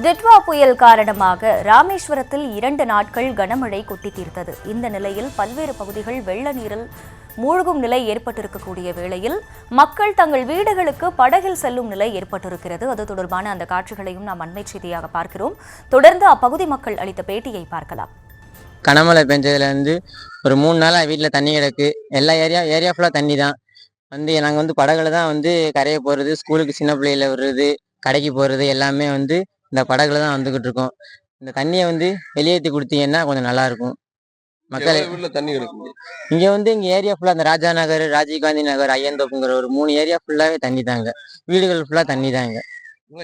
டிட்வா புயல் காரணமாக ராமேஸ்வரத்தில் 2 நாட்கள் கனமழை கொட்டி தீர்த்தது. இந்த நிலையில் பல்வேறு பகுதிகள் வெள்ள நீரில் மூழ்கும் நிலை ஏற்பட்டிருக்கக்கூடிய வேளையில் மக்கள் தங்கள் வீடுகளுக்கு படகில் செல்லும் நிலை ஏற்பட்டிருக்கிறது. அது தொடர்பான அந்த காட்சிகளையும் நாம் அண்மை செய்தியாக பார்க்கிறோம். தொடர்ந்து அப்பகுதி மக்கள் அளித்த பேட்டியை பார்க்கலாம். கனமழை பெஞ்சதுல இருந்து ஒரு 3 நாளா வீட்டில் தண்ணி கிடக்கு. எல்லா ஏரியா ஃபுல்லாக தண்ணி தான். நாங்கள் படகுல தான் கரையை போகிறது, ஸ்கூலுக்கு சின்ன பிள்ளையில விடுறது, கடைக்கு போகிறது எல்லாமே இந்த படகுல தான் வந்துகிட்டு இருக்கோம். இந்த தண்ணியை வெளியேற்றி கொடுத்தீங்கன்னா கொஞ்சம் நல்லா இருக்கும். மக்கள் தண்ணி கிடக்கு இங்க இங்க ஏரியா ஃபுல்லா அந்த ராஜா நகர், ராஜீவ்காந்தி நகர், ஐயந்தோப்புங்கிற ஒரு 3 ஏரியா ஃபுல்லாவே தண்ணி தாங்க. வீடுகள் ஃபுல்லா தண்ணி தாங்க.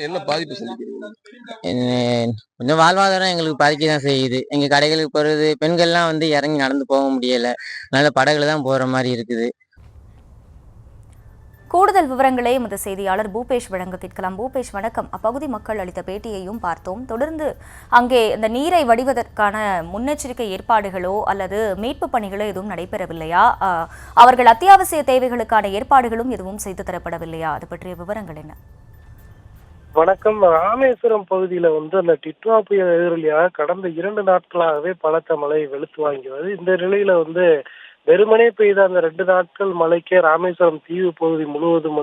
என்ன பாதிப்பு சந்திக்கிறீங்க? கொஞ்சம் வாழ்வாதாரம் எங்களுக்கு பாதிக்க தான் செய்யுது. எங்க கடைகளுக்கு போறது, பெண்கள்லாம் இறங்கி நடந்து போக முடியல. அதனால படகுல தான் போற மாதிரி இருக்குது. கூடுதல் விவரங்களை எமது செய்தியாளர் பூபேஷ் வழங்க கேட்கலாம். பூபேஷ், வணக்கம். அப்பகுதி மக்கள் அளித்த பேட்டியையும் பார்த்தோம். தொடர்ந்து அங்கே இந்த நீரை வடிவதற்கான முன்னெச்சரிக்கை ஏற்பாடுகளோ அல்லது மீட்பு பணிகளோ எதுவும் நடைபெறவில்லையா? அவர்கள் அத்தியாவசிய தேவைகளுக்கான ஏற்பாடுகளும் எதுவும் செய்து தரப்படவில்லையா? அது பற்றிய விவரங்கள் என்ன? வணக்கம். ராமேஸ்வரம் பகுதியில அந்த டிட்வா புயல் எதிரொலியாக கடந்த 2 நாட்களாகவே பலத்த மழை வெளுத்து வாங்கியது. இந்த நிலையில வெறுமனே பெய்த அந்த 2 நாட்கள் மழைக்கே ராமேஸ்வரம் தீவு பகுதி முழுவதும்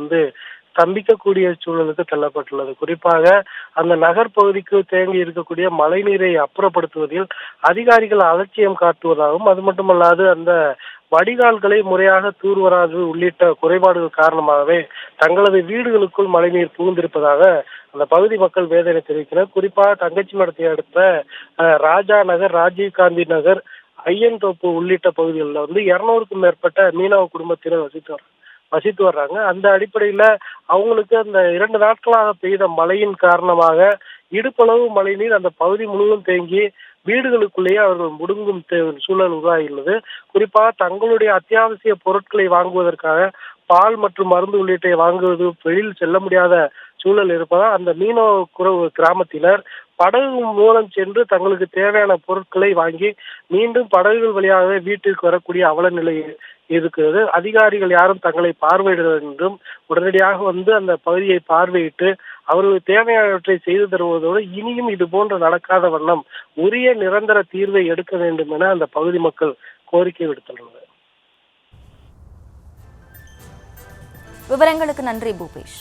ஸ்தம்பிக்கக்கூடிய சூழலுக்கு தள்ளப்பட்டுள்ளது. குறிப்பாக அந்த நகர் பகுதிக்கு தேங்கி இருக்கக்கூடிய மழைநீரை அப்புறப்படுத்துவதில் அதிகாரிகள் அலட்சியம் காட்டுவதாகவும், அது மட்டுமல்லாது அந்த வடிகால்களை முறையாக தூர்வராது உள்ளிட்ட குறைபாடுகள் காரணமாகவே தங்களது வீடுகளுக்குள் மழைநீர் புகுந்திருப்பதாக அந்த பகுதி மக்கள் வேதனை தெரிவித்தனர். குறிப்பாக தங்கச்சி மடத்தை அடுத்த ராஜா நகர், ராஜீவ்காந்தி நகர், ஐயன்தோப்பு உள்ளிட்ட பகுதிகளில் 200க்கும் மேற்பட்ட மீனவ குடும்பத்தினர் வசித்து வர்றாங்க. அந்த அடிப்படையில அவங்களுக்கு அந்த 2 நாட்களாக பெய்த மழையின் காரணமாக இடுப்பளவு மழைநீர் அந்த பகுதி முழுவதும் தேங்கி வீடுகளுக்குள்ளேயே அவர்கள் முடுங்கும் சூழல் உருவாகியுள்ளது. குறிப்பாக தங்களுடைய அத்தியாவசிய பொருட்களை வாங்குவதற்காக பால் மற்றும் மருந்து உள்ளிட்ட வாங்குவது வெளியில் செல்ல முடியாத சூழல் இருப்பதால் அந்த மீனவ கிராமத்தினர் படகு மூலம் சென்று தங்களுக்கு தேவையான பொருட்களை வாங்கி மீண்டும் படகுகள் வழியாகவே வீட்டிற்கு வரக்கூடிய அவல நிலை இருக்கிறது. அதிகாரிகள் யாரும் தங்களை பார்வையிட என்றும் உடனடியாக அந்த பகுதியை பார்வையிட்டு அவர்களுக்கு தேவையானவற்றை செய்து தருவதோடு இனியும் இது போன்று நடக்காத வண்ணம் உரிய நிரந்தர தீர்வை எடுக்க வேண்டும் என அந்த பகுதி மக்கள் கோரிக்கை விடுத்துள்ளனர். விவரங்களுக்கு நன்றி பூபேஷ்.